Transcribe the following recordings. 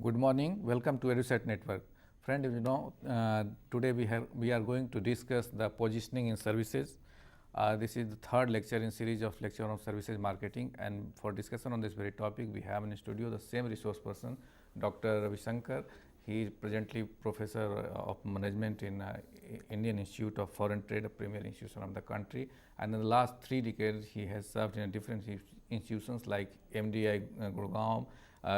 Good morning. Welcome to EduSet Network. Friend, today we are going to discuss the positioning in services. This is the third lecture in series of lecture on services marketing, and for discussion on this very topic, we have in studio the same resource person, Dr. Ravi Shankar. He is presently professor of management in Indian Institute of Foreign Trade, a premier institution of the country. And in the last 3 decades, he has served in different institutions like MDI Gurgaon,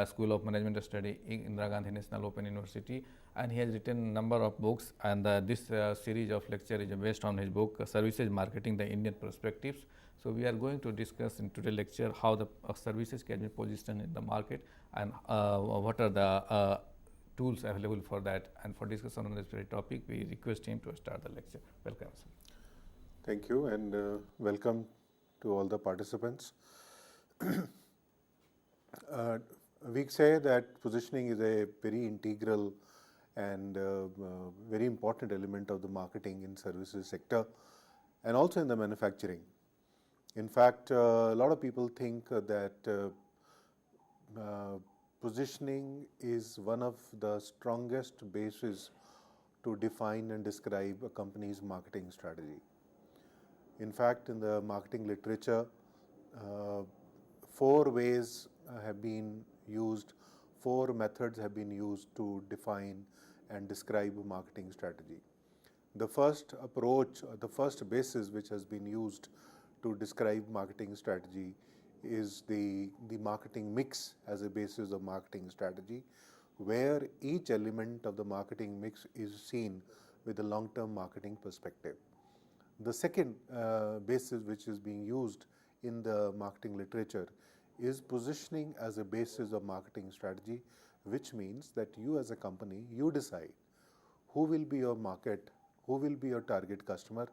School of Management Study, Indira Gandhi National Open University, and he has written a number of books. And this series of lecture is based on his book Services Marketing: The Indian Perspectives. So we are going to discuss in today's lecture how the services can be positioned in the market and what are the tools available for that. And for discussion on this very topic, we request him to start the lecture. Welcome, sir. Thank you, and welcome to all the participants. We say that positioning is a very integral and very important element of the marketing in services sector and also in the manufacturing. In fact, a lot of people think that positioning is one of the strongest bases to define and describe a company's marketing strategy. In fact, in the marketing literature, 4 ways have been used, 4 methods have been used to define and describe a marketing strategy. The first approach, the first basis which has been used to describe marketing strategy is the marketing mix as a basis of marketing strategy, where each element of the marketing mix is seen with a long-term marketing perspective. The second basis which is being used in the marketing literature is positioning as a basis of marketing strategy, which means that you as a company, you decide who will be your market, who will be your target customer,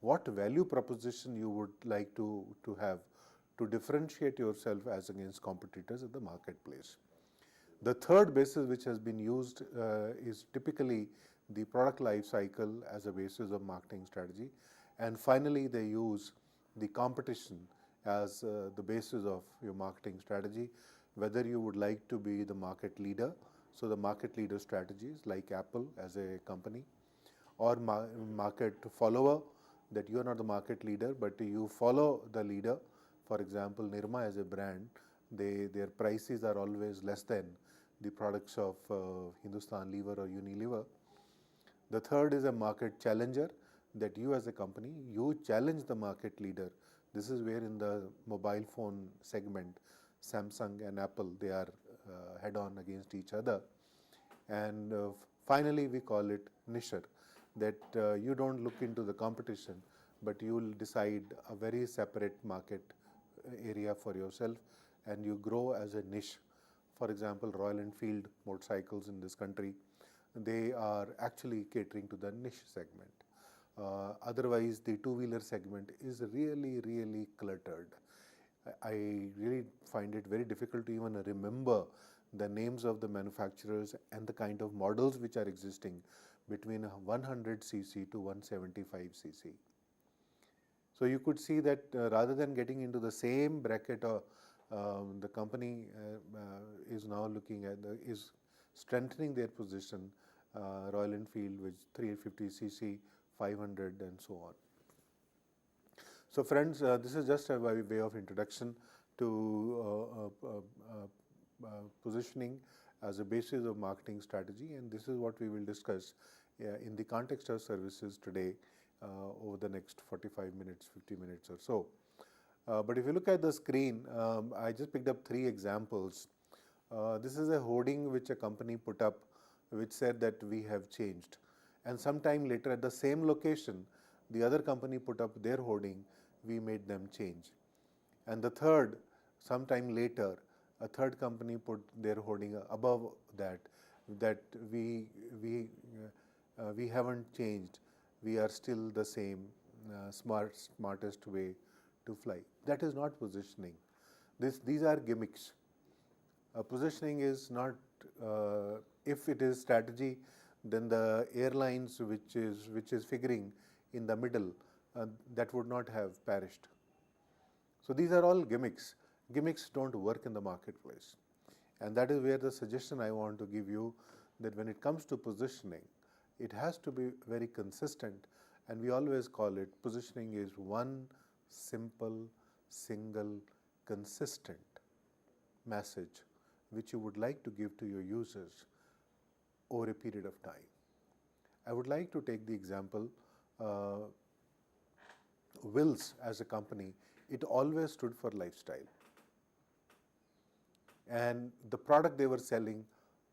what value proposition you would like to have to differentiate yourself as against competitors in the marketplace. The third basis which has been used is typically the product life cycle as a basis of marketing strategy. And finally, they use the competition as the basis of your marketing strategy, whether you would like to be the market leader, so the market leader strategies like Apple as a company, or market follower, that you are not the market leader but you follow the leader. For example, Nirma as a brand, their prices are always less than the products of Hindustan Lever or Unilever. The third is a market challenger, that you as a company, you challenge the market leader. This is where in the mobile phone segment, Samsung and Apple, they are head-on against each other. And finally, we call it nicher, that you don't look into the competition, but you will decide a very separate market area for yourself and you grow as a niche. For example, Royal Enfield motorcycles in this country, they are actually catering to the niche segment. Otherwise, the two-wheeler segment is really cluttered. I really find it very difficult to even remember the names of the manufacturers and the kind of models which are existing between 100cc to 175cc. So you could see that rather than getting into the same bracket, the company is now looking at is strengthening their position. Royal Enfield with 350cc, 500 and so on. So friends, this is just a way of introduction to positioning as a basis of marketing strategy, and this is what we will discuss in the context of services today over the next 45 minutes, 50 minutes or so. But if you look at the screen, I just picked up 3 examples. This is a hoarding which a company put up which said that we have changed. And sometime later at the same location, the other company put up their hoarding, we made them change. And the third, sometime later, a third company put their hoarding above that we haven't changed, we are still the same, smartest way to fly. That is not positioning. These are gimmicks. Positioning is not, if it is strategy, then the airlines which is figuring in the middle, that would not have perished. So these are all gimmicks. Gimmicks don't work in the marketplace. And that is where the suggestion I want to give you, that when it comes to positioning, it has to be very consistent, and we always call it positioning is one simple, single, consistent message which you would like to give to your users over a period of time. I would like to take the example, Wills as a company, it always stood for lifestyle. And the product they were selling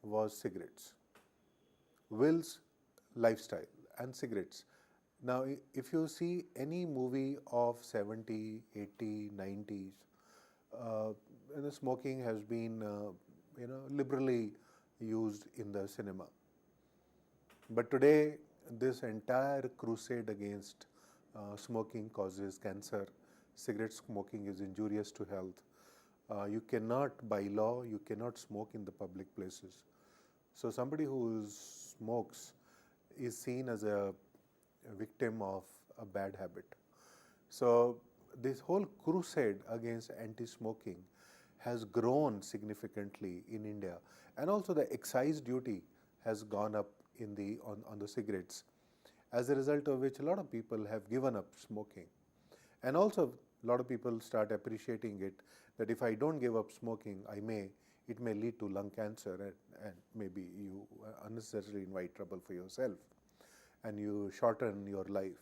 was cigarettes. Wills, lifestyle, and cigarettes. Now, if you see any movie of 70, 80, 90s, the smoking has been, liberally used in the cinema. But today, this entire crusade against smoking causes cancer. Cigarette smoking is injurious to health. You cannot, by law, you cannot smoke in the public places. So somebody who smokes is seen as a victim of a bad habit. So this whole crusade against anti-smoking has grown significantly in India, and also the excise duty has gone up on the cigarettes, as a result of which a lot of people have given up smoking. And also a lot of people start appreciating it, that if I don't give up smoking, it may lead to lung cancer, and maybe you unnecessarily invite trouble for yourself and you shorten your life.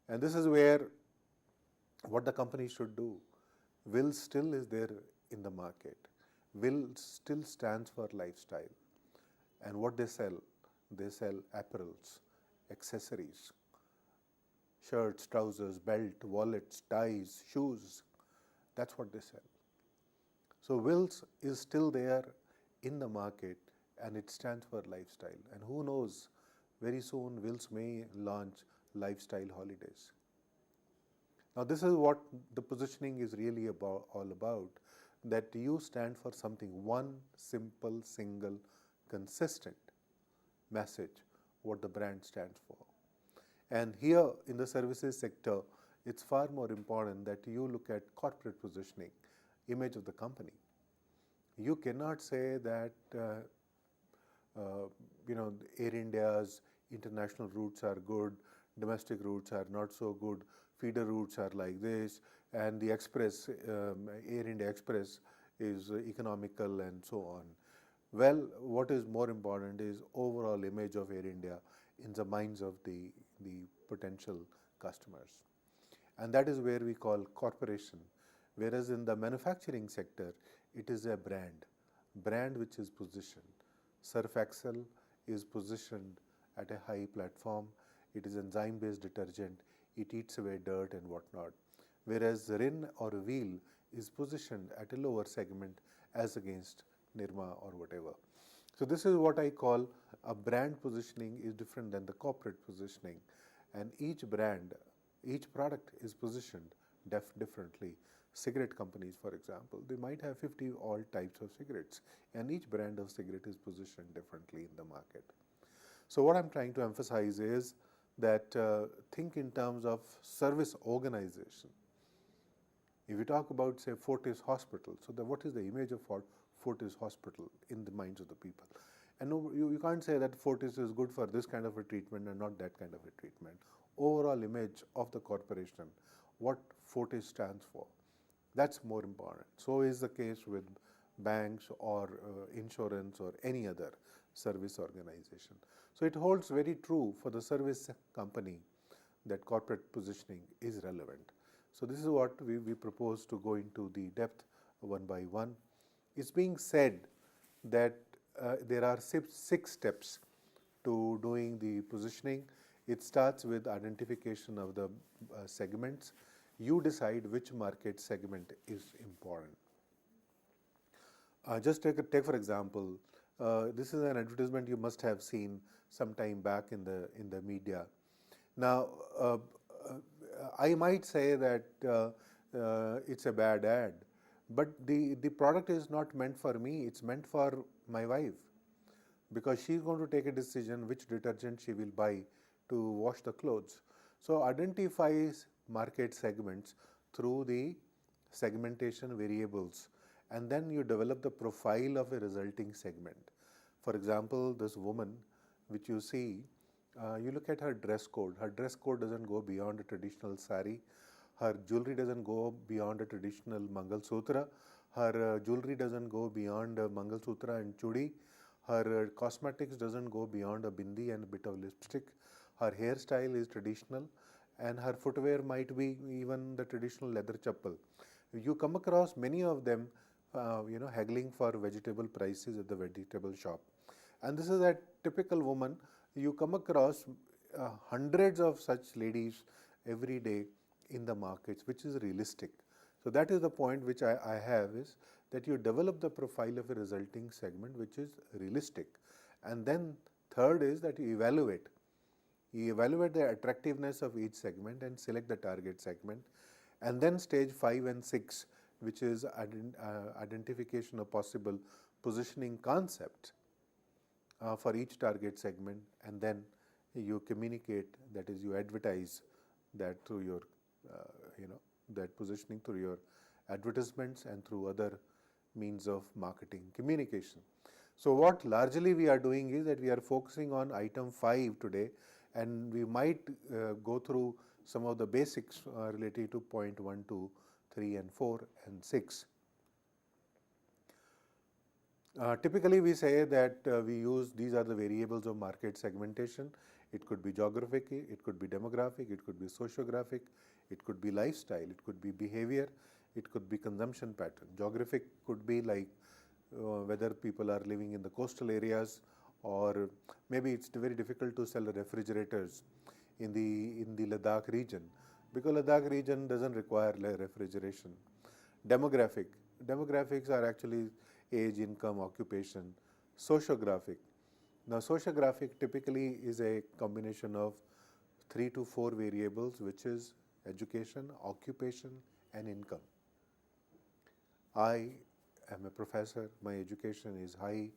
And this is where what the company should do. Will still is there in the market. Will still stands for lifestyle. And what they sell apparels, accessories, shirts, trousers, belt, wallets, ties, shoes. That's what they sell. So Wills is still there in the market, and it stands for lifestyle. And who knows, very soon Wills may launch lifestyle holidays. Now this is what the positioning is really all about, that you stand for something, one simple, single, consistent message, what the brand stands for. And here in the services sector, it's far more important that you look at corporate positioning, image of the company. You cannot say that Air India's international routes are good, domestic routes are not so good, feeder routes are like this, and the express, Air India Express is economical and so on. Well, what is more important is overall image of Air India in the minds of the potential customers. And that is where we call corporation. Whereas in the manufacturing sector, it is a brand which is positioned. Surf Excel is positioned at a high platform. It is enzyme-based detergent. It eats away dirt and whatnot. Whereas Rin or Wheel is positioned at a lower segment as against Nirma or whatever. So this is what I call a brand positioning is different than the corporate positioning. And each brand, each product is positioned differently. Cigarette companies, for example, they might have 50 all types of cigarettes, and each brand of cigarette is positioned differently in the market. So what I'm trying to emphasize is that think in terms of service organization. If you talk about, say, Fortis Hospital, so what is the image of Fortis Hospital in the minds of the people? And no, you can't say that Fortis is good for this kind of a treatment and not that kind of a treatment. Overall image of the corporation, what Fortis stands for, that's more important. So is the case with banks or insurance or any other service organization. So it holds very true for the service company that corporate positioning is relevant. So this is what we propose to go into the depth one by one. It's being said that there are 6 steps to doing the positioning. It starts with identification of the segments. You decide which market segment is important. Just take for example, this is an advertisement you must have seen some time back in the media. Now, I might say that it's a bad ad, but the product is not meant for me, it's meant for my wife, because she's going to take a decision which detergent she will buy to wash the clothes. So identifies market segments through the segmentation variables, and then you develop the profile of a resulting segment. For example, this woman which you see, you look at her dress code. Her dress code doesn't go beyond a traditional sari. Her jewelry doesn't go beyond a traditional Mangal Sutra. Her jewelry doesn't go beyond a Mangal Sutra and chudi. Her cosmetics doesn't go beyond a bindi and a bit of lipstick. Her hairstyle is traditional, and her footwear might be even the traditional leather chappal. You come across many of them, haggling for vegetable prices at the vegetable shop. And this is a typical woman. You come across hundreds of such ladies every day in the markets, which is realistic. So that is the point which I have, is that you develop the profile of a resulting segment which is realistic. And then third is that you evaluate. You evaluate the attractiveness of each segment and select the target segment. And then stage 5 and 6, which is identification of possible positioning concept for each target segment, and then you communicate, that is, you advertise that through your, that positioning through your advertisements and through other means of marketing communication. So what largely we are doing is that we are focusing on item 5 today, and we might go through some of the basics related to point 1, 2, 3 and 4 and 6. Typically we say that we use, these are the variables of market segmentation. It could be geographic, it could be demographic, it could be sociographic, it could be lifestyle, it could be behavior, it could be consumption pattern. Geographic could be like whether people are living in the coastal areas, or maybe it's very difficult to sell refrigerators in the Ladakh region, because Ladakh region doesn't require refrigeration. Demographics are actually age, income, occupation. Sociographic. Now sociographic typically is a combination of 3 to 4 variables, which is education, occupation and income. I am a professor, my education is high,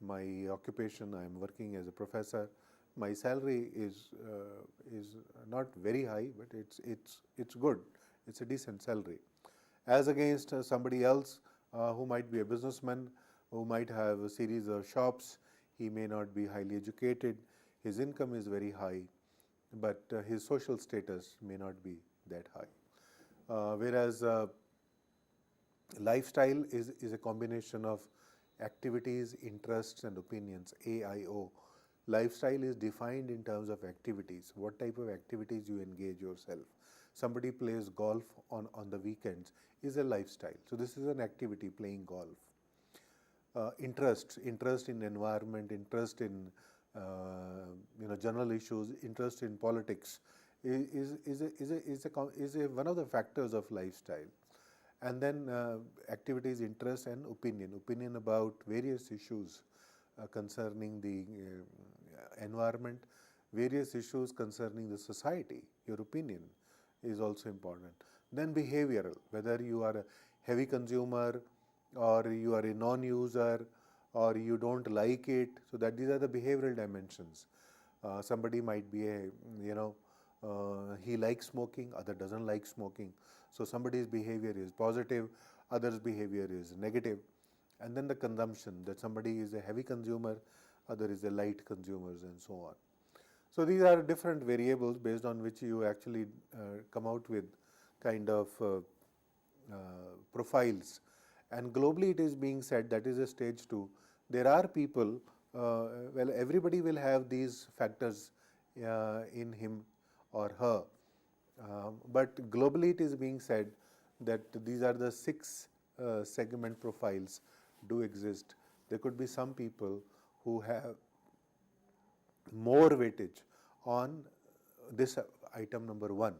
my occupation, I am working as a professor. My salary is not very high, but it's good. It's a decent salary, as against somebody else who might be a businessman, who might have a series of shops. He may not be highly educated. His income is very high, but his social status may not be that high. Whereas lifestyle is a combination of activities, interests and opinions, AIO. Lifestyle is defined in terms of activities, what type of activities you engage yourself. Somebody plays golf on the weekends is a lifestyle. So this is an activity, playing golf. Interest in environment, interest in general issues, interest in politics is one of the factors of lifestyle. And then activities, interest and opinion about various issues concerning the environment, various issues concerning the society. Your opinion is also important. Then behavioral, whether you are a heavy consumer or you are a non-user or you don't like it. So that these are the behavioral dimensions. Somebody might be he likes smoking, other doesn't like smoking. So somebody's behavior is positive, other's behavior is negative. And then the consumption, that somebody is a heavy consumer, other is a light consumers and so on. So these are different variables based on which you actually come out with kind of profiles. And globally it is being said, that is a stage 2. There are people, everybody will have these factors in him or her. But globally it is being said that these are the 6 segment profiles do exist. There could be some people who have more weightage on this item number 1,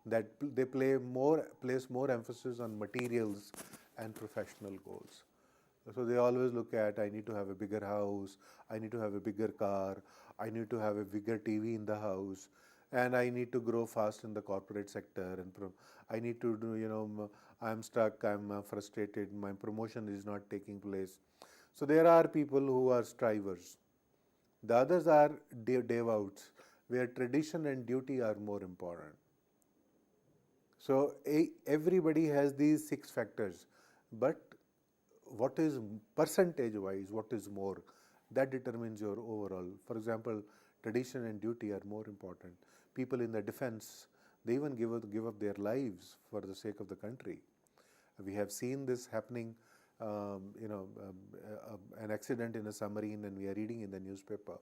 that they place more emphasis on materials and professional goals. So they always look at, I need to have a bigger house, I need to have a bigger car, I need to have a bigger TV in the house, and I need to grow fast in the corporate sector, and I need to do, I'm stuck, I'm frustrated, my promotion is not taking place. So there are people who are strivers. The others are devouts, where tradition and duty are more important. So everybody has these 6 factors, but what is percentage wise, what is more, that determines your overall. For example, tradition and duty are more important. People in the defense, they even give up their lives for the sake of the country. We have seen this happening, an accident in a submarine, and we are reading in the newspaper.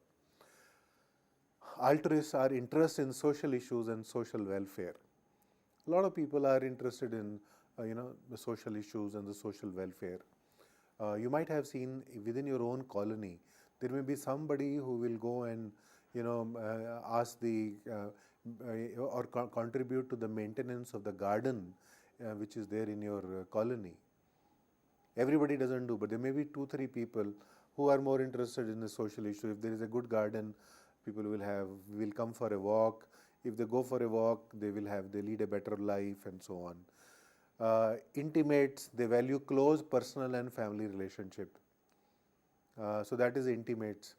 Altruists are interested in social issues and social welfare. A lot of people are interested in, the social issues and the social welfare. You might have seen within your own colony, there may be somebody who will go and, ask or contribute to the maintenance of the garden which is there in your colony. Everybody doesn't do, but there may be 2-3 people who are more interested in the social issue. If there is a good garden, people will come for a walk. If they go for a walk, they lead a better life, and so on. Intimates, they value close personal and family relationship. So that is intimates.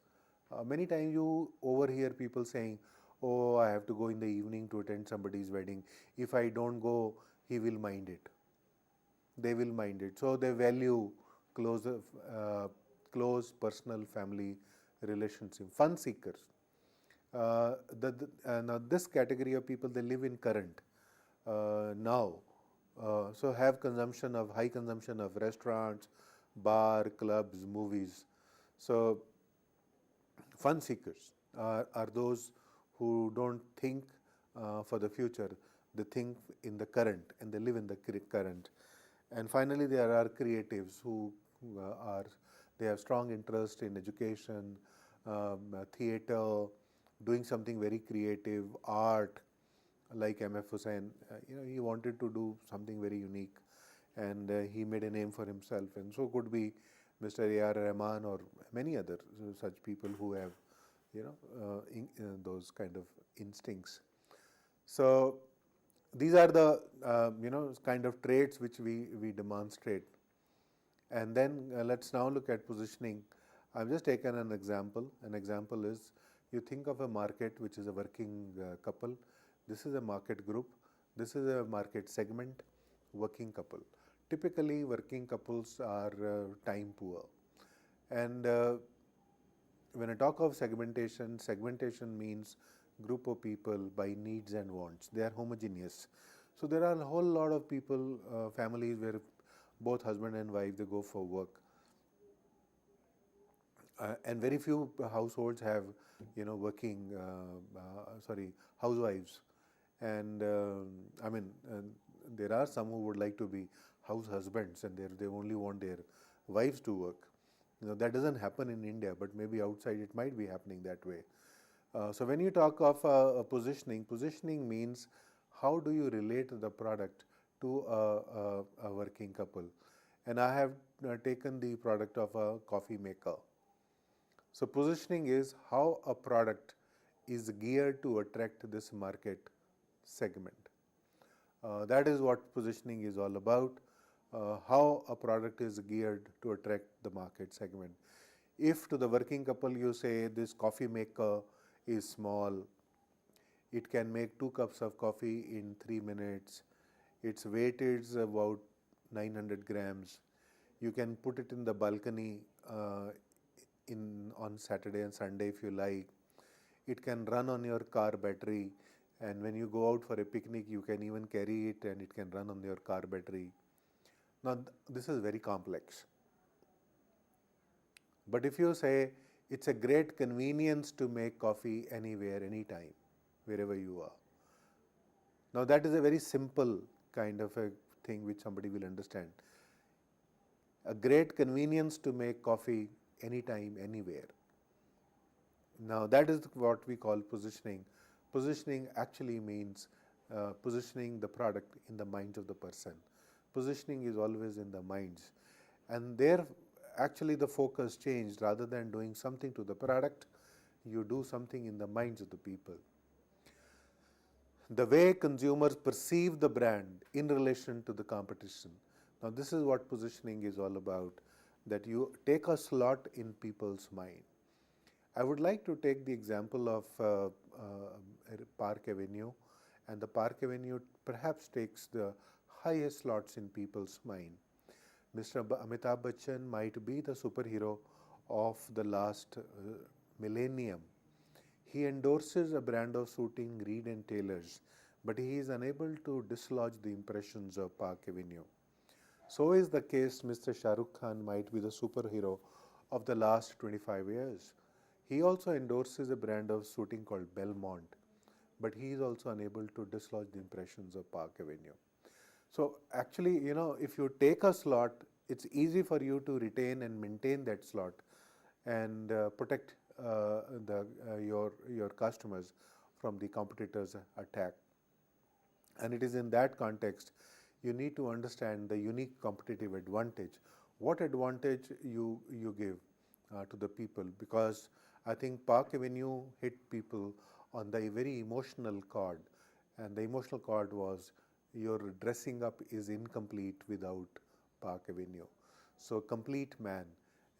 Many times you overhear people saying, "Oh, I have to go in the evening to attend somebody's wedding. If I don't go, he will mind it." They will mind it. So they value close personal family relationship. Fun seekers. Now this category of people, they live in current now. So have high consumption of restaurants, bar, clubs, movies. So fun seekers are those who don't think for the future. They think in the current, and they live in the current. And finally, there are creatives who they have strong interest in education, theatre, doing something very creative, art, like M.F. Hussain. He wanted to do something very unique, and he made a name for himself. And so could be Mr. A.R. Rahman or many other such people who have, those kind of instincts. So these are the kind of traits which we demonstrate. And then let's now look at positioning. I've just taken an example. An example is, you think of a market which is a working couple. This is a market group. This is a market segment, working couple. Typically, working couples are time poor. And when I talk of segmentation, segmentation means group of people by needs and wants. They are homogeneous. So there are a whole lot of people, families where both husband and wife, they go for work. And very few households have, working, housewives. And there are some who would like to be house husbands, and they only want their wives to work. That doesn't happen in India, but maybe outside it might be happening that way. So when you talk of positioning means how do you relate the product to a working couple. And I have taken the product of a coffee maker. So positioning is how a product is geared to attract this market segment. That is what positioning is all about. How a product is geared to attract the market segment. If to the working couple you say this coffee maker is small, it can make 2 cups of coffee in 3 minutes, its weight is about 900 grams, you can put it in the balcony on Saturday and Sunday if you like, it can run on your car battery, and when you go out for a picnic you can even carry it and it can run on your car battery. Now this is very complex. But if you say it's a great convenience to make coffee anywhere, anytime, wherever you are. Now that is a very simple kind of a thing which somebody will understand. A great convenience to make coffee anytime, anywhere. Now that is what we call positioning. Positioning actually means positioning the product in the minds of the person. Positioning is always in the minds. And there actually the focus changed. Rather than doing something to the product, you do something in the minds of the people. The way consumers perceive the brand in relation to the competition. Now this is what positioning is all about, that you take a slot in people's mind. I would like to take the example of Park Avenue, and the Park Avenue perhaps takes the highest slots in people's mind. Mr. Amitabh Bachchan might be the superhero of the last millennium. He endorses a brand of suiting Reed and Taylors, but he is unable to dislodge the impressions of Park Avenue. So is the case Mr. Shah Rukh Khan might be the superhero of the last 25 years. He also endorses a brand of suiting called Belmont, but he is also unable to dislodge the impressions of Park Avenue. So actually, if you take a slot, it's easy for you to retain and maintain that slot and protect your customers from the competitors' attack. And it is in that context you need to understand the unique competitive advantage. What advantage you give to the people, because I think Park Avenue hit people on the very emotional chord, and the emotional chord was your dressing up is incomplete without Park Avenue. So complete man,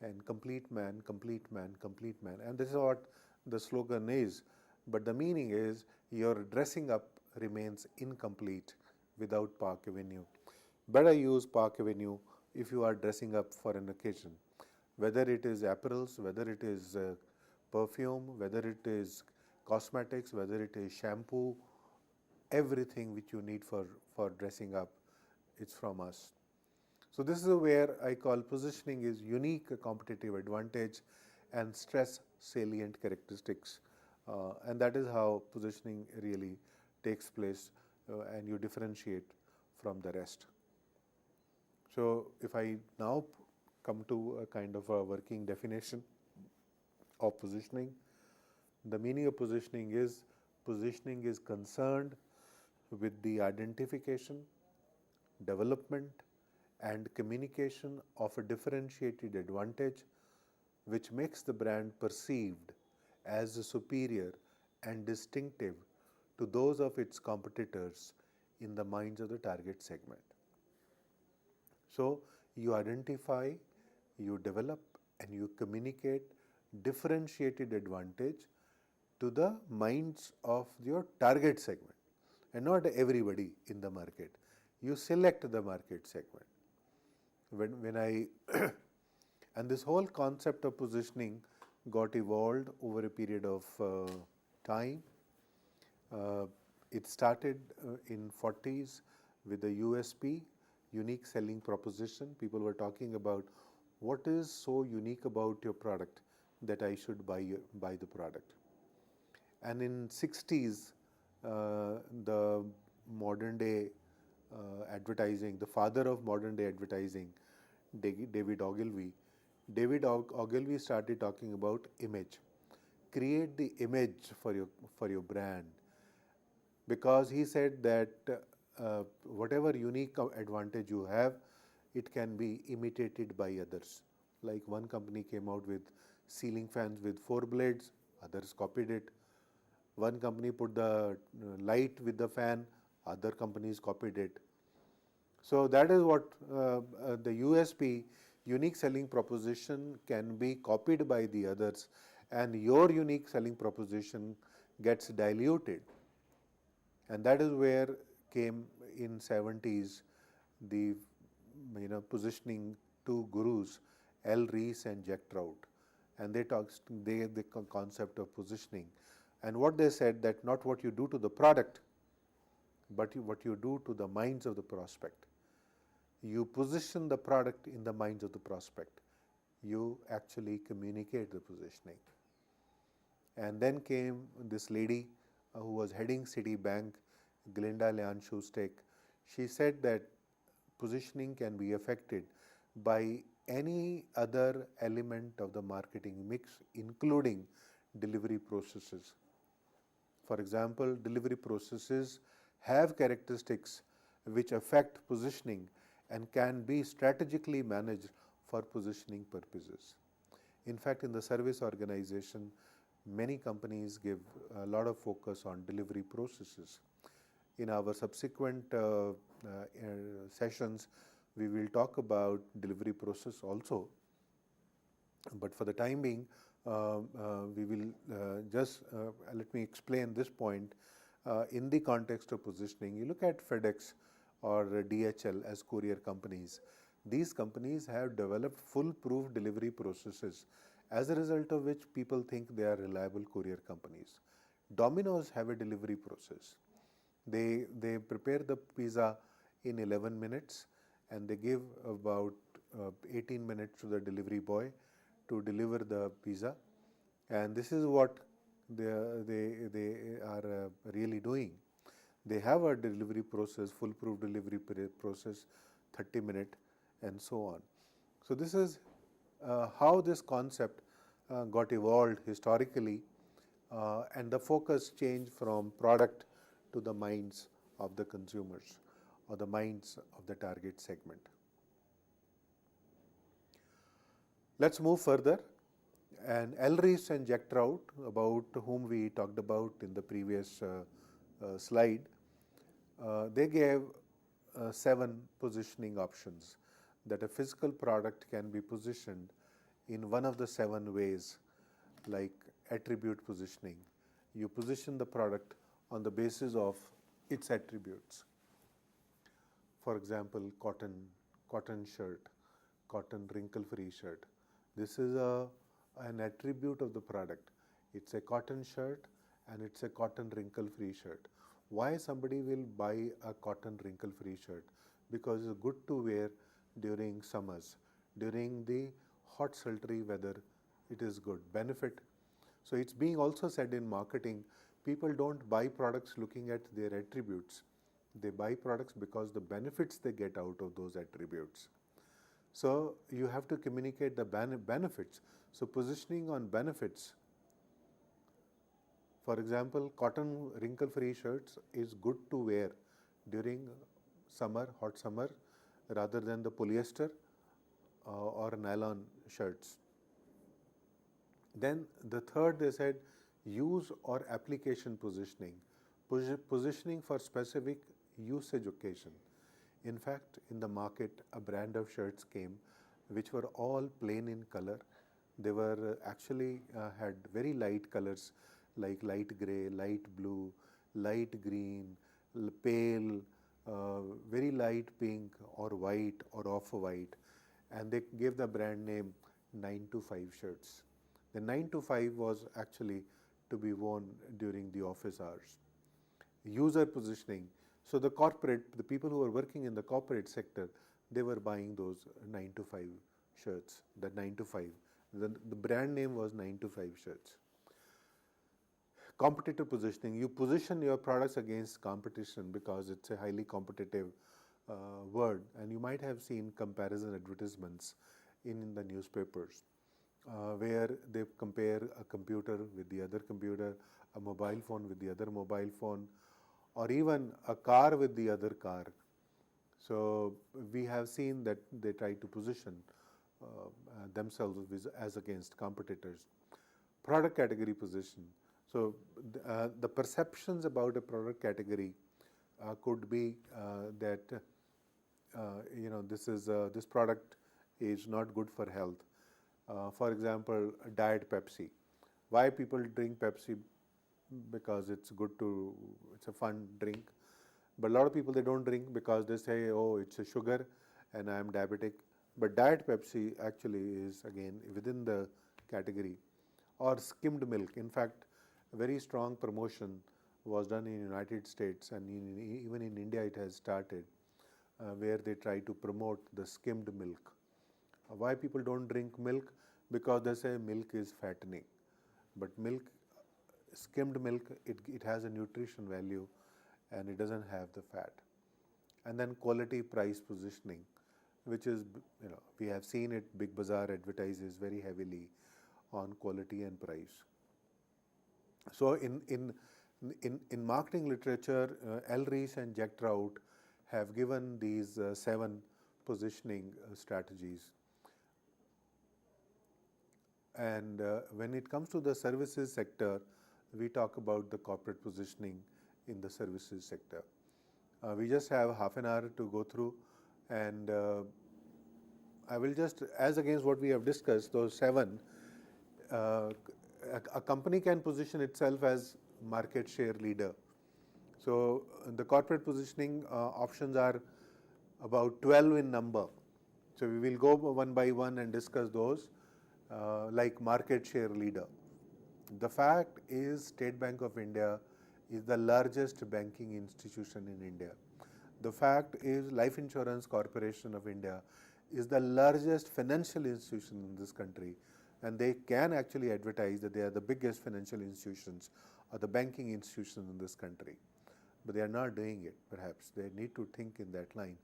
and complete man, complete man, complete man. And this is what the slogan is. But the meaning is your dressing up remains incomplete without Park Avenue. Better use Park Avenue if you are dressing up for an occasion. Whether it is apparels, whether it is perfume, whether it is cosmetics, whether it is shampoo, everything which you need for dressing up, it's from us. So this is where I call positioning is unique competitive advantage and stress salient characteristics. And that is how positioning really takes place and you differentiate from the rest. So if I now come to a kind of a working definition of positioning, the meaning of positioning is concerned with the identification, development, and communication of a differentiated advantage which makes the brand perceived as superior and distinctive to those of its competitors in the minds of the target segment. So you identify, you develop, and you communicate differentiated advantage to the minds of your target segment, and not everybody in the market. You select the market segment. When I and this whole concept of positioning got evolved over a period of time. It started in 40s with the USP, unique selling proposition. People were talking about what is so unique about your product that I should buy the product. And in 60s, the modern day advertising, the father of modern day advertising, David Ogilvy. David Ogilvy started talking about image. Create the image for your brand, because he said that whatever unique advantage you have, it can be imitated by others. Like one company came out with ceiling fans with 4 blades, others copied it. One company put the light with the fan, other companies copied it. So that is what the USP, unique selling proposition, can be copied by the others, and your unique selling proposition gets diluted. And that is where came in 70s the positioning two gurus, L. Rees and Jack Trout, and they the concept of positioning. And what they said, that not what you do to the product, but what you do to the minds of the prospect. You position the product in the minds of the prospect. You actually communicate the positioning. And then came this lady who was heading Citibank, Glinda Leon Shustek. She said that positioning can be affected by any other element of the marketing mix, including delivery processes. For example, delivery processes have characteristics which affect positioning and can be strategically managed for positioning purposes. In fact, in the service organization, many companies give a lot of focus on delivery processes. In our subsequent sessions, we will talk about delivery process also. But for the time being, we will just let me explain this point in the context of positioning. You look at FedEx or DHL as courier companies. These companies have developed foolproof delivery processes, as a result of which people think they are reliable courier companies. Domino's have a delivery process. They prepare the pizza in 11 minutes and they give about 18 minutes to the delivery boy to deliver the pizza. And this is what they are really doing. They have a delivery process, foolproof delivery process, 30-minute and so on. So this is how this concept got evolved historically, and the focus changed from product to the minds of the consumers or the minds of the target segment. Let's move further. And Elris and Jack Trout, about whom we talked about in the previous slide, they gave 7 positioning options that a physical product can be positioned in one of the 7 ways, like attribute positioning. You position the product on the basis of its attributes. For example, cotton shirt, cotton wrinkle-free shirt. This is an attribute of the product. It's a cotton shirt and it's a cotton wrinkle-free shirt. Why somebody will buy a cotton wrinkle-free shirt? Because it's good to wear during summers. During the hot sultry weather, it is good. Benefit. So it's being also said in marketing, people don't buy products looking at their attributes. They buy products because the benefits they get out of those attributes. So you have to communicate the benefits. So positioning on benefits. For example, cotton wrinkle-free shirts is good to wear during summer, hot summer, rather than the polyester or nylon shirts. Then the third, they said, use or application positioning. Positioning for specific usage occasion. In fact, in the market, a brand of shirts came which were all plain in color. They were actually had very light colors like light gray, light blue, light green, pale, very light pink or white or off-white, and they gave the brand name 9 to 5 shirts. The 9 to 5 was actually to be worn during the office hours. User positioning. So the people who were working in the corporate sector, they were buying those 9 to 5 shirts, that 9 to 5. The brand name was 9 to 5 shirts. Competitive positioning. You position your products against competition because it's a highly competitive word, and you might have seen comparison advertisements in the newspapers where they compare a computer with the other computer, a mobile phone with the other mobile phone, or even a car with the other car. So we have seen that they try to position themselves as against competitors. Product category position. So the perceptions about a product category could be that this product is not good for health. For example, Diet Pepsi. Why people drink Pepsi? Because it's a fun drink. But a lot of people, they don't drink because they say, oh, it's a sugar and I am diabetic. But Diet Pepsi actually is again within the category. Or skimmed milk. In fact, a very strong promotion was done in the United States, and even in India it has started, where they try to promote the skimmed milk. Why people don't drink milk? Because they say milk is fattening. But skimmed milk, it has a nutrition value and it doesn't have the fat. And then quality price positioning, which is, we have seen it, Big Bazaar advertises very heavily on quality and price. So in marketing literature, Elris and Jack Trout have given these 7 positioning strategies. And when it comes to the services sector, we talk about the corporate positioning in the services sector. We just have half an hour to go through, and I will just, as against what we have discussed, those 7, a company can position itself as market share leader. So the corporate positioning options are about 12 in number. So we will go one by one and discuss those, like market share leader. The fact is State Bank of India is the largest banking institution in India. The fact is Life Insurance Corporation of India is the largest financial institution in this country, and they can actually advertise that they are the biggest financial institutions or the banking institutions in this country. But they are not doing it, perhaps. They need to think in that line.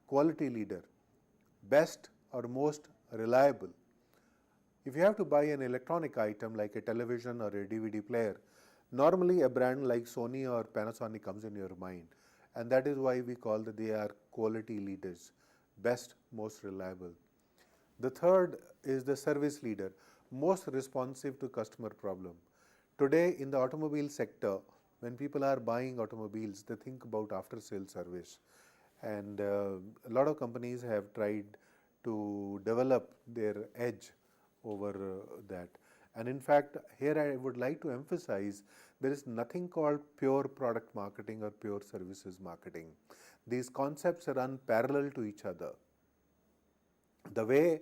Quality leader, best or most reliable. If you have to buy an electronic item like a television or a DVD player, normally a brand like Sony or Panasonic comes in your mind, and that is why we call that they are quality leaders, best, most reliable. The third is the service leader, most responsive to customer problem. Today in the automobile sector, when people are buying automobiles, they think about after sale service, and a lot of companies have tried to develop their edge over that. And in fact, here I would like to emphasize there is nothing called pure product marketing or pure services marketing. These concepts run parallel to each other. The way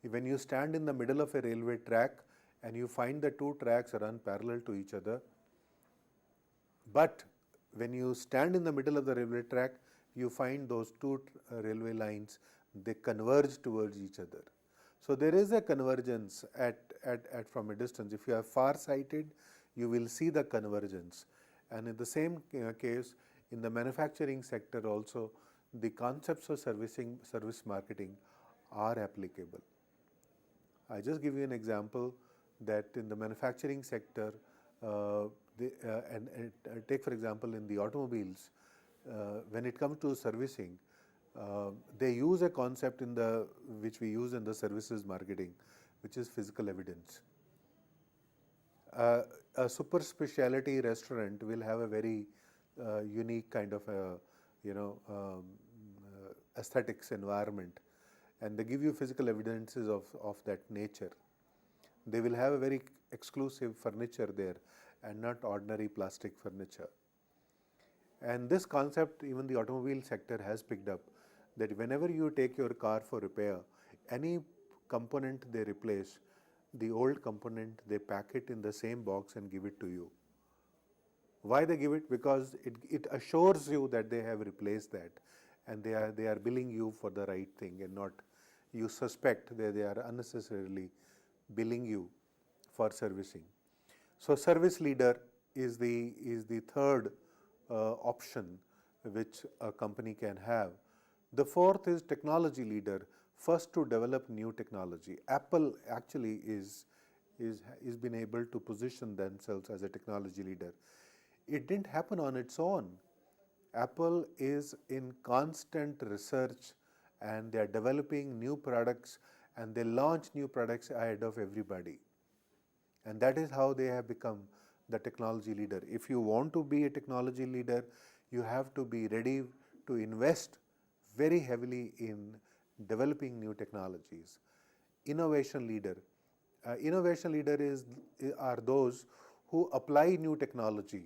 when you stand in the middle of a railway track and you find the two tracks run parallel to each other, but when you stand in the middle of the railway track, you find those two railway lines, they converge towards each other. So there is a convergence from a distance. If you are far-sighted, you will see the convergence. And in the same case, in the manufacturing sector also, the concepts of service marketing are applicable. I just give you an example that in the manufacturing sector, take for example in the automobiles, when it comes to servicing, they use a concept which we use in the services marketing, which is physical evidence. A super specialty restaurant will have a very unique kind of aesthetics environment, and they give you physical evidences of that nature. They will have a very exclusive furniture there and not ordinary plastic furniture. And this concept even the automobile sector has picked up, that whenever you take your car for repair, any component they replace, the old component, they pack it in the same box and give it to you. Why they give it? Because it assures you that they have replaced that, and they are billing you for the right thing, and not you suspect that they are unnecessarily billing you for servicing. So service leader is the third option which a company can have. The fourth is technology leader, first to develop new technology. Apple actually is been able to position themselves as a technology leader. It didn't happen on its own. Apple is in constant research, and they are developing new products, and they launch new products ahead of everybody. And that is how they have become the technology leader. If you want to be a technology leader, you have to be ready to invest very heavily in developing new technologies. Innovation leader. Innovation leader are those who apply new technology.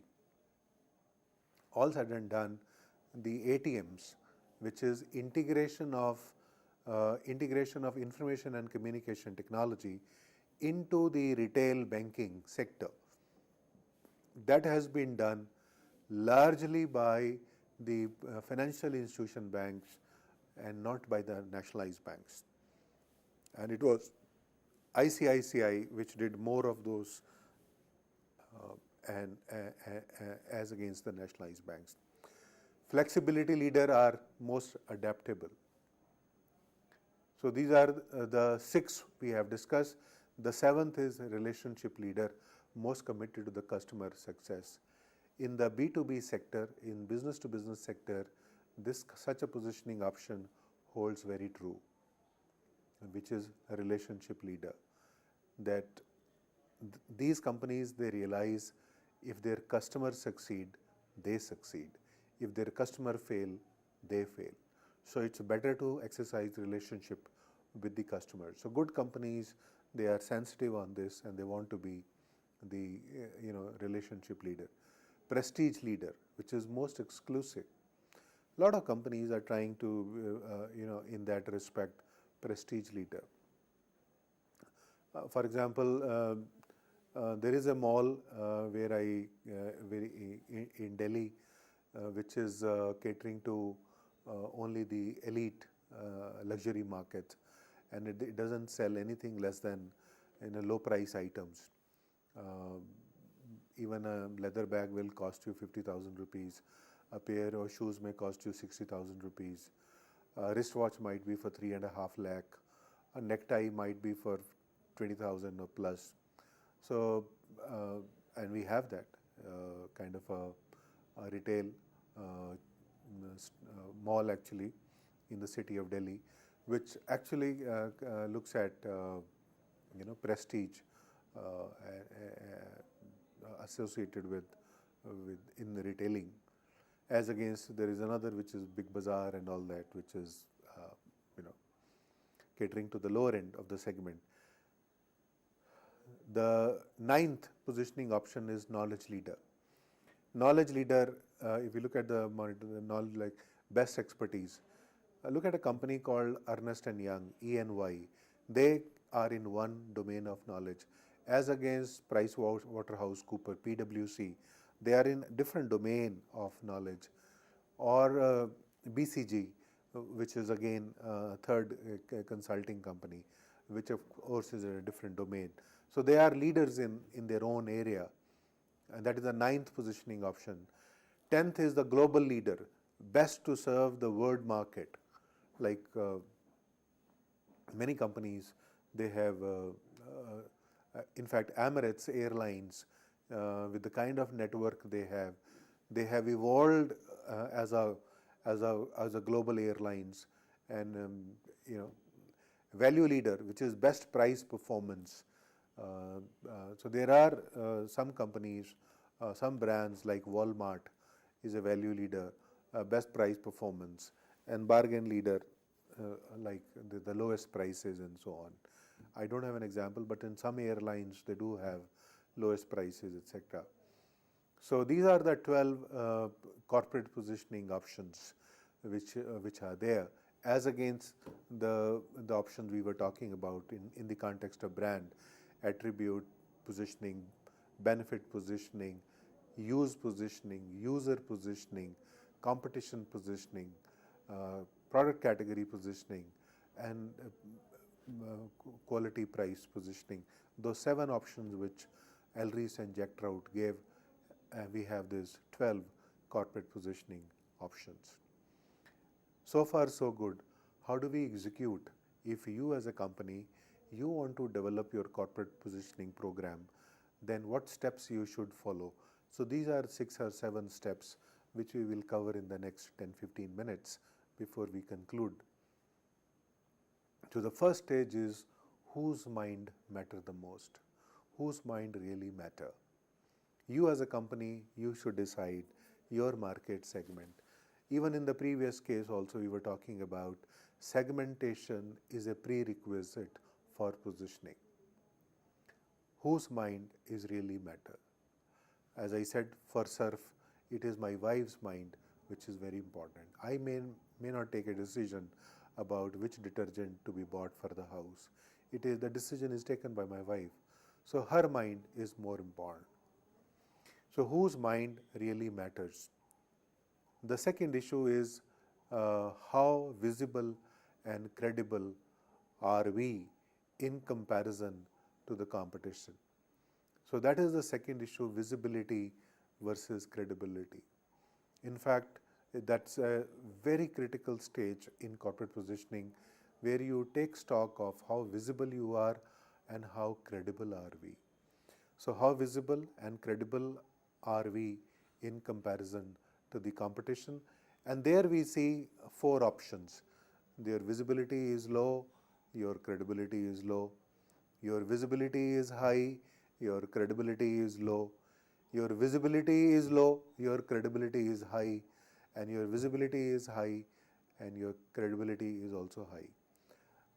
All said and done, the ATMs, which is integration of information and communication technology into the retail banking sector, that has been done largely by the financial institution banks and not by the nationalized banks. And it was ICICI which did more of those as against the nationalized banks. Flexibility leader are most adaptable. So these are the 6 we have discussed. The 7th is relationship leader, most committed to the customer success. In the B2B sector, in business to business sector, such a positioning option holds very true, which is a relationship leader. That these companies, they realize if their customers succeed, they succeed. If their customer fail, they fail. So it's better to exercise relationship with the customer. So good companies, they are sensitive on this, and they want to be the relationship leader. Prestige leader, which is most exclusive. A lot of companies are trying to in that respect prestige leader. For example, there is a mall where in Delhi, which is catering to only the elite luxury market, and it doesn't sell anything less than low price items. Even a leather bag will cost you 50,000 rupees. A pair of shoes may cost you 60,000 rupees. A wristwatch might be for 3.5 lakh. A necktie might be for 20,000 or plus. So, and we have that kind of a retail mall actually in the city of Delhi, which actually looks at prestige associated with in the retailing, as against there is another which is Big Bazaar and all that, which is catering to the lower end of the segment. The ninth positioning option is knowledge leader. Knowledge leader, if you look at the knowledge, like best expertise, look at a company called Ernst & Young, EY. They are in one domain of knowledge, as against PricewaterhouseCoopers, PwC. They are in different domain of knowledge. Or BCG, which is again a third consulting company, which of course is a different domain. So they are leaders in their own area, and that is the ninth positioning option. 10th is the global leader, best to serve the world market. Like many companies, they have, in fact, Emirates Airlines, with the kind of network they have evolved as a global airlines, and value leader, which is best price performance. So there are some companies, some brands like Walmart is a value leader, best price performance, and bargain leader, like the lowest prices and so on. I don't have an example, but in some airlines they do have lowest prices, etc. So these are the 12 corporate positioning options which are there, as against the options we were talking about in the context of brand: attribute positioning, benefit positioning, use positioning, user positioning, competition positioning, product category positioning, and quality price positioning. Those 7 options which Elris and Jack Trout gave, we have these 12 corporate positioning options. So far so good. How do we execute? If you as a company, you want to develop your corporate positioning program, then what steps you should follow? So these are 6 or 7 steps which we will cover in the next 10-15 minutes before we conclude. So the first stage is, whose mind matter the most? Whose mind really matter? You as a company, you should decide your market segment. Even in the previous case also, we were talking about segmentation is a prerequisite for positioning. Whose mind is really matter? As I said, for surf, it is my wife's mind which is very important. I may not take a decision about which detergent to be bought for the house. The decision is taken by my wife. So her mind is more important. So whose mind really matters? The second issue is how visible and credible are we in comparison to the competition? So that is the second issue, visibility versus credibility. In fact, that's a very critical stage in corporate positioning, where you take stock of how visible you are and how credible are we. So how visible and credible are we in comparison to the competition? And there we see 4 options. Your visibility is low, your credibility is low. Your visibility is high, your credibility is low. Your visibility is low, your credibility is high, and your visibility is high, and your credibility is also high.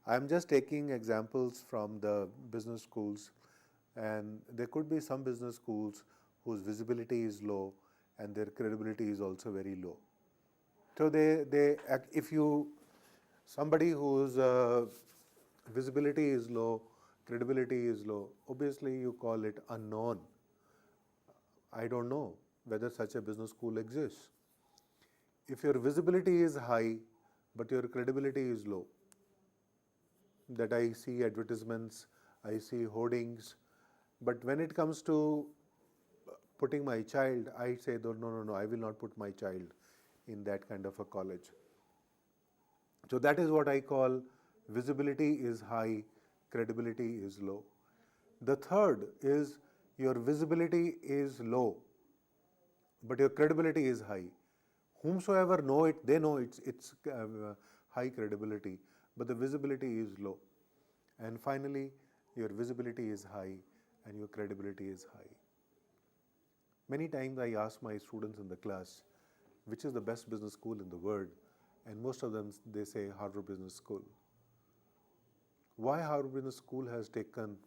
I am just taking examples from the business schools, and there could be some business schools whose visibility is low and their credibility is also very low. So if somebody who's visibility is low, credibility is low, obviously you call it unknown. I don't know whether such a business school exists. If your visibility is high but your credibility is low, that I see advertisements, I see hoardings, but when it comes to putting my child, I say, no, I will not put my child in that kind of a college. So that is what I call visibility is high, credibility is low. The third is your visibility is low, but your credibility is high. Whomsoever know it, they know it's high credibility, but the visibility is low. And finally, your visibility is high and your credibility is high. Many times I ask my students in the class, which is the best business school in the world? And most of them, they say Harvard Business School. Why Harvard Business School has taken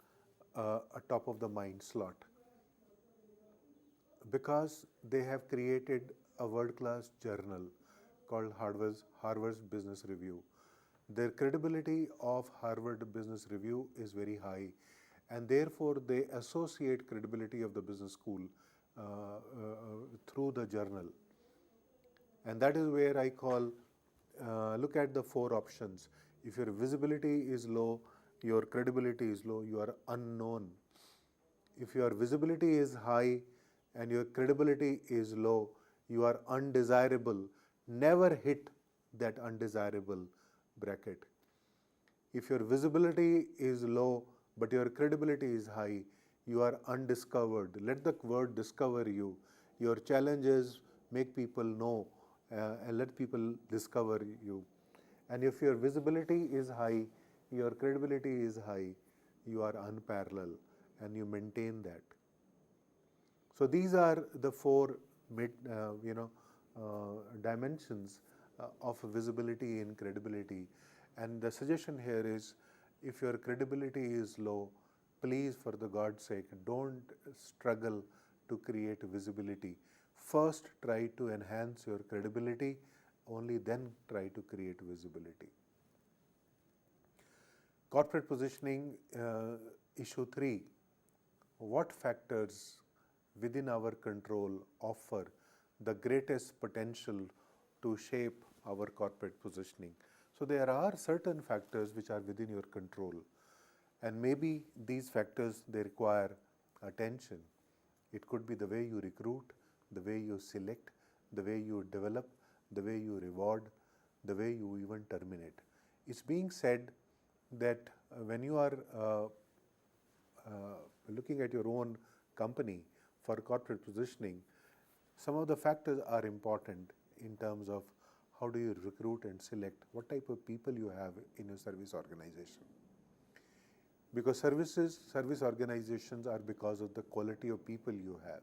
a top of the mind slot? Because they have created a world-class journal called Harvard's Business Review. Their credibility of Harvard Business Review is very high, and therefore they associate credibility of the business school through the journal. And that is where I call, look at the four options. If your visibility is low, your credibility is low, you are unknown. If your visibility is high and your credibility is low, you are undesirable. Never hit that undesirable bracket. If your visibility is low but your credibility is high, you are undiscovered. Let the word discover you. Your challenge is make people know and let people discover you. And if your visibility is high, your credibility is high, you are unparalleled and you maintain that. So these are the four dimensions of visibility and credibility. And the suggestion here is, if your credibility is low, please, for the God's sake, don't struggle to create visibility. First, try to enhance your credibility, only then try to create visibility. Corporate positioning, issue 3. What factors within our control offer the greatest potential to shape our corporate positioning? So there are certain factors which are within your control, and maybe these factors, they require attention. It could be the way you recruit, the way you select, the way you develop, the way you reward, the way you even terminate. It's being said that when you are looking at your own company for corporate positioning, some of the factors are important in terms of how do you recruit and select, what type of people you have in your service organization. Because service organizations are because of the quality of people you have.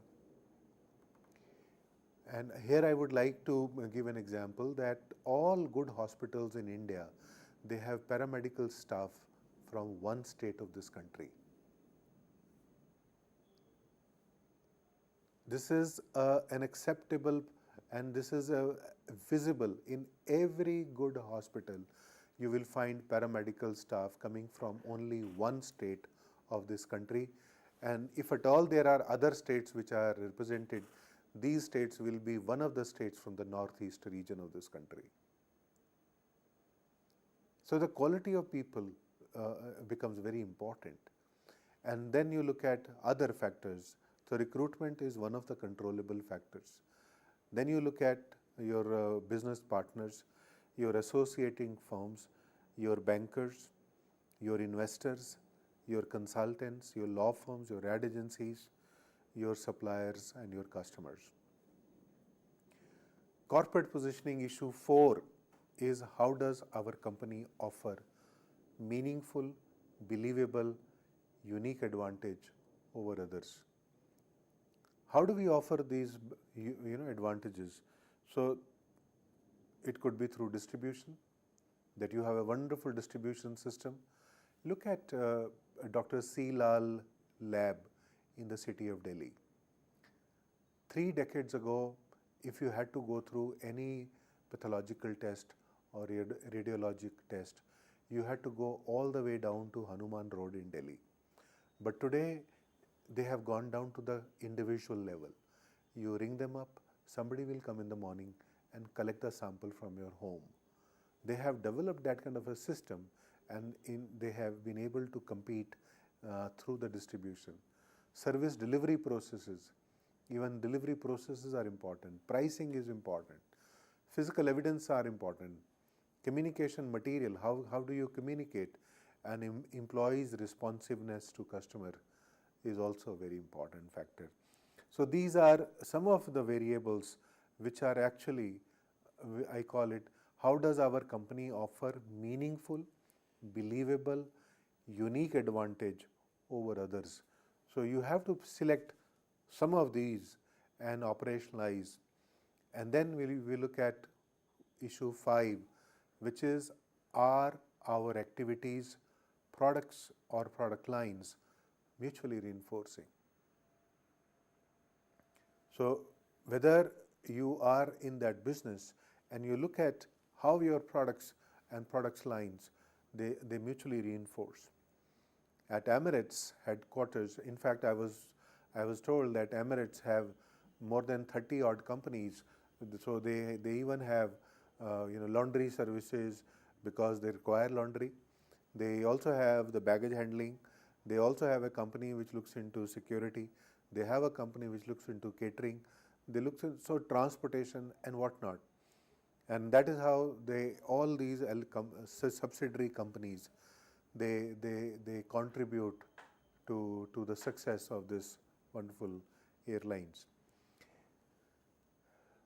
And here I would like to give an example that all good hospitals in India, they have paramedical staff from one state of this country. This is an acceptable, and this is visible in every good hospital. You will find paramedical staff coming from only one state of this country. And if at all there are other states which are represented, these states will be one of the states from the northeast region of this country. So the quality of people becomes very important. And then you look at other factors. So recruitment is one of the controllable factors. Then you look at your business partners, your associating firms, your bankers, your investors, your consultants, your law firms, your ad agencies, your suppliers, and your customers. Corporate positioning issue 4 is, how does our company offer meaningful, believable, unique advantage over others? How do we offer these advantages? So it could be through distribution, that you have a wonderful distribution system. Look at Dr. C. Lal lab in the city of Delhi. 3 decades ago, if you had to go through any pathological test or radiologic test, you had to go all the way down to Hanuman Road in Delhi. But today, they have gone down to the individual level. You ring them up, somebody will come in the morning and collect the sample from your home. They have developed that kind of a system, and they have been able to compete through the distribution. Service delivery processes, even delivery processes are important. Pricing is important. Physical evidence are important. Communication material, how do you communicate? And employees' responsiveness to customer is also a very important factor. So these are some of the variables which are actually, I call it, how does our company offer meaningful, believable, unique advantage over others? So you have to select some of these and operationalize. And then we look at issue 5, which is, are our activities, products or product lines mutually reinforcing? So whether you are in that business and you look at how your products and products lines, they mutually reinforce. At Emirates headquarters, in fact, I was told that Emirates have more than 30 odd companies. So they even have laundry services because they require laundry. They also have the baggage handling. They also have a company which looks into security. They have a company which looks into catering. They look into transportation and whatnot. And that is how all these subsidiary companies, they contribute to the success of this wonderful airlines.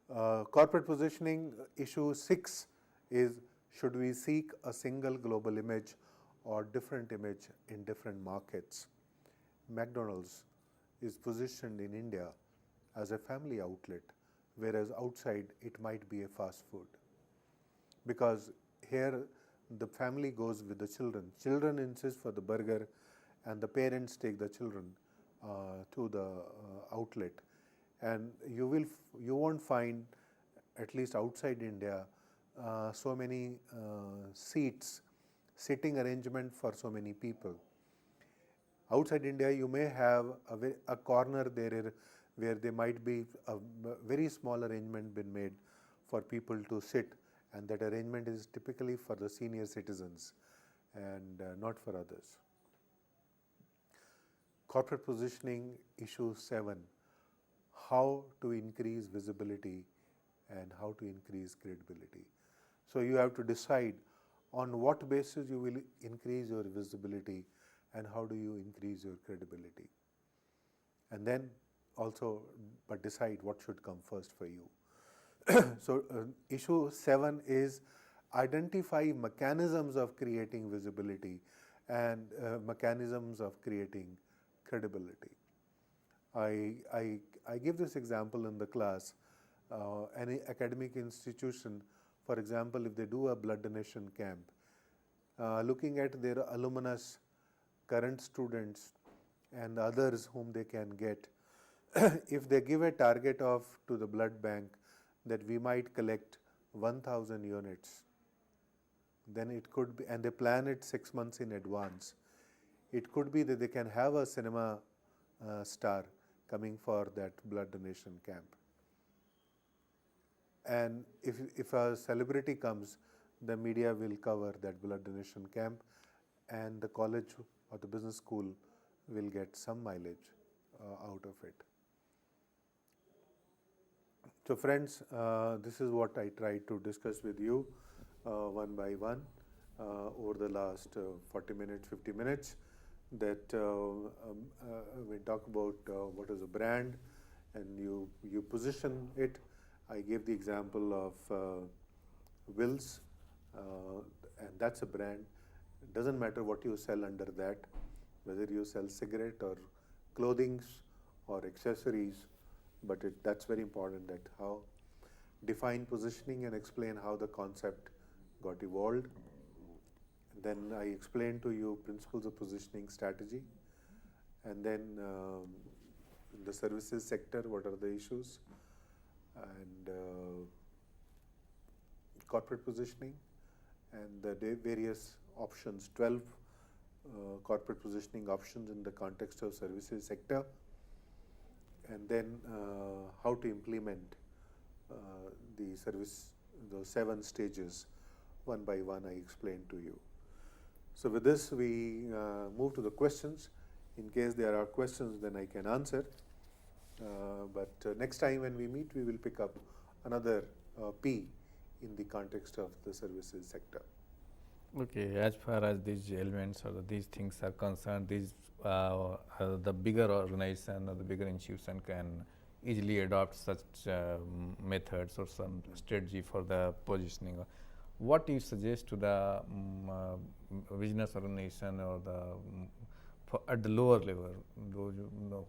Corporate positioning, issue 6 is, should we seek a single global image or different image in different markets? McDonald's is positioned in India as a family outlet, whereas outside it might be a fast food. Because here the family goes with the children. Children insist for the burger and the parents take the children to the outlet. And you won't find, at least outside India, so many sitting arrangement for so many people. Outside India, you may have a corner there where there might be a very small arrangement been made for people to sit, and that arrangement is typically for the senior citizens and not for others. Corporate positioning, issue 7, how to increase visibility and how to increase credibility. So you have to decide on what basis you will increase your visibility and how do you increase your credibility. And then also, but decide what should come first for you. So issue 7 is identify mechanisms of creating visibility and mechanisms of creating credibility. I give this example in the class. Any academic institution, for example, if they do a blood donation camp, looking at their alumnus, current students and others whom they can get, if they give a target to the blood bank that we might collect 1,000 units, then it could be, and they plan it 6 months in advance, it could be that they can have a cinema star coming for that blood donation camp. And if a celebrity comes, the media will cover that blood donation camp, and the college or the business school will get some mileage out of it. So friends, this is what I tried to discuss with you one by one over the last 40 minutes, 50 minutes, that we talk about what is a brand and you position it. I gave the example of Wills, and that's a brand. It doesn't matter what you sell under that, whether you sell cigarette or clothing or accessories, but that's very important, that how define positioning and explain how the concept got evolved. Then I explained to you principles of positioning strategy, and then in the services sector, what are the issues, and corporate positioning, and the various options, 12 corporate positioning options in the context of services sector, and then how to implement the service, those 7 stages, one by one I explained to you. So with this we move to the questions. In case there are questions, then I can answer. But next time when we meet, we will pick up another P in the context of the services sector. Okay, as far as these elements or these things are concerned, these the bigger organization or the bigger institution can easily adopt such methods or some strategy for the positioning. What do you suggest to the business organization or the at the lower level, those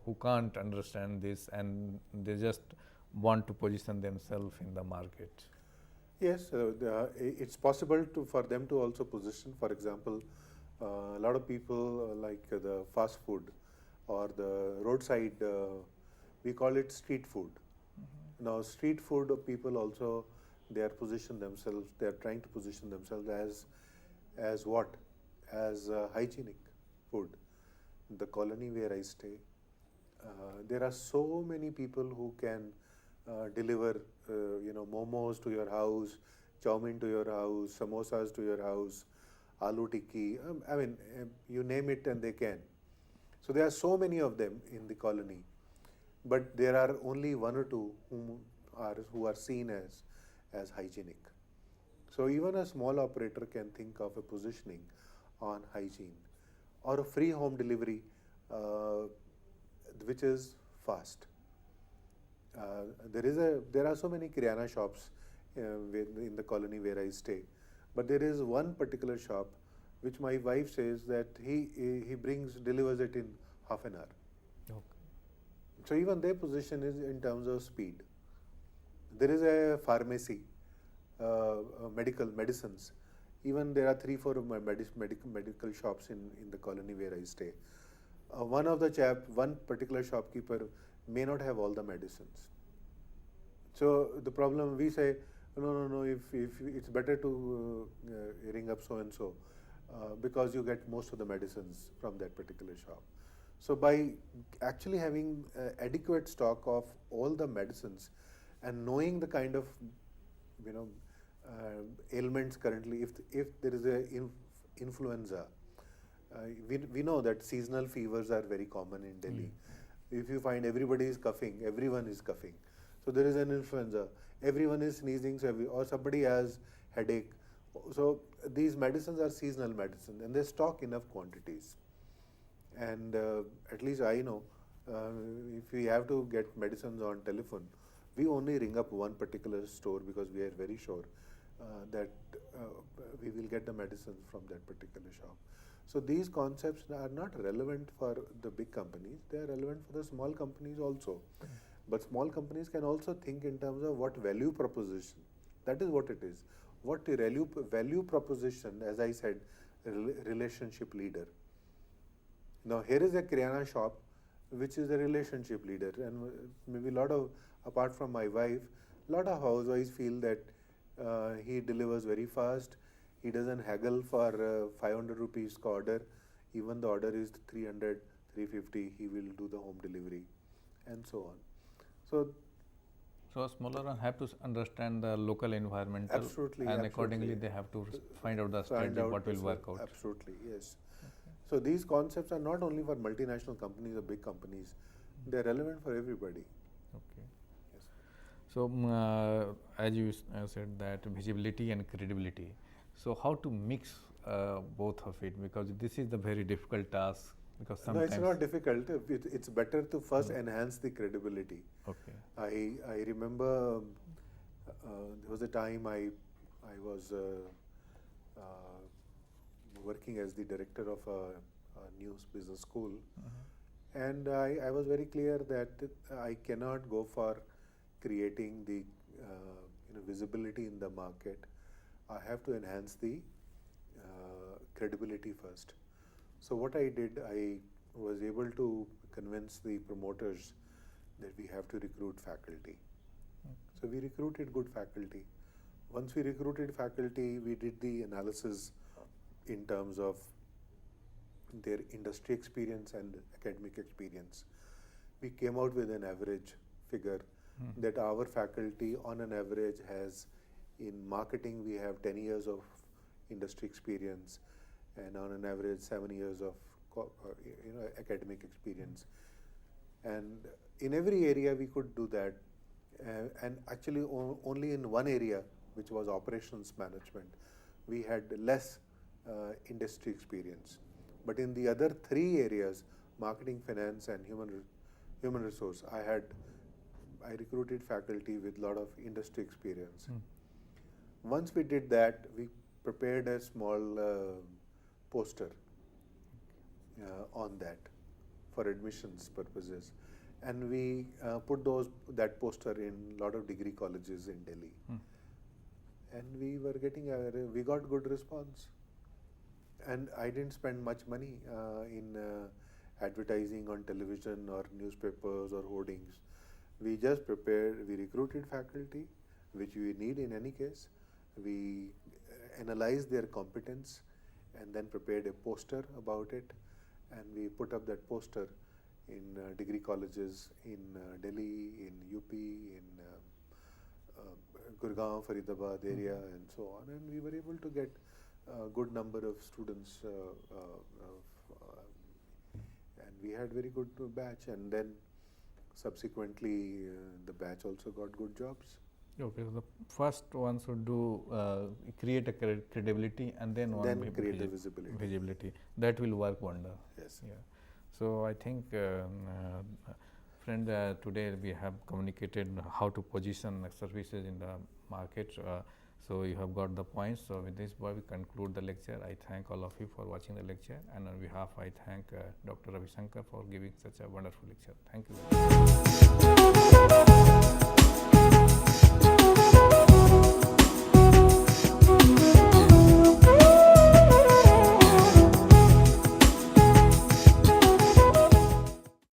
who can't understand this and they just want to position themselves in the market? Yes, it's possible for them to also position. For example, a lot of people like the fast food or the roadside, we call it street food. Now, street food people also, they are position themselves, they are trying to position themselves as what? As hygienic food. The colony where I stay, there are so many people who can deliver, momos to your house, chow mein to your house, samosas to your house, aloo tikki. You name it and they can. So there are so many of them in the colony, but there are only 1 or 2 who are seen as hygienic. So even a small operator can think of a positioning on hygiene, or a free home delivery, which is fast. There are so many Kiryana shops in the colony where I stay, but there is one particular shop which my wife says that he delivers it in half an hour. Okay. So even their position is in terms of speed. There is a pharmacy, medicines. Even there are 3-4 medical shops in the colony where I stay. One particular shopkeeper may not have all the medicines. So the problem, we say, no, if it's better to ring up so and so, because you get most of the medicines from that particular shop. So by actually having adequate stock of all the medicines and knowing the kind of ailments currently, if there is a influenza, we know that seasonal fevers are very common in Delhi. If you find everybody is coughing, everyone is coughing. So there is an influenza, everyone is sneezing, or somebody has headache. So these medicines are seasonal medicine and they stock enough quantities. And at least I know, if we have to get medicines on telephone, we only ring up one particular store because we are very sure that we will get the medicines from that particular shop. So these concepts are not relevant for the big companies, they are relevant for the small companies also. But small companies can also think in terms of what value proposition, that is what it is. What value proposition, as I said, relationship leader. Now here is a Kiryana shop which is a relationship leader, and maybe apart from my wife, a lot of housewives feel that he delivers very fast, he doesn't haggle for 500 rupees order, even the order is 300, 350, he will do the home delivery, and so on. So smaller one have to understand the local environment, and accordingly they have to find out the strategy what will work out. Absolutely, yes. Okay. So these concepts are not only for multinational companies or big companies, they are relevant for everybody. Okay. Yes. So as you said that visibility and credibility. So how to mix both of it, because this is the very difficult task. Because sometimes no, it's not difficult. It's better to first enhance the credibility. Okay. I remember there was a time I was working as the director of a news business school, and I was very clear that I cannot go for creating the visibility in the market. I have to enhance the credibility first. So what I did, I was able to convince the promoters that we have to recruit faculty. So we recruited good faculty. Once we recruited faculty, we did the analysis in terms of their industry experience and academic experience. We came out with an average figure that our faculty on an average has, in marketing we have 10 years of industry experience, and on an average 7 years of academic experience. And in every area we could do that, and actually only in one area, which was operations management, we had less industry experience. But in the other three areas, marketing, finance, and human resource, I recruited faculty with a lot of industry experience. Once we did that, we prepared a small poster on that for admissions purposes, and we put that poster in a lot of degree colleges in Delhi, and we got good response. And I didn't spend much money in advertising on television or newspapers or hoardings. We just we recruited faculty, which we need in any case. We analyzed their competence and then prepared a poster about it, and we put up that poster in degree colleges in Delhi, in UP, in Gurgaon, Faridabad area, and so on. And we were able to get a good number of students, and we had very good batch. And then subsequently, the batch also got good jobs. Okay, so the first one should do create a credibility, and then create a visibility. That will work wonder. Yes. Yeah. So I think, friend, today we have communicated how to position services in the market. So you have got the points. So with this, we conclude the lecture. I thank all of you for watching the lecture, and on behalf, I thank Dr. Ravi Shankar for giving such a wonderful lecture. Thank you.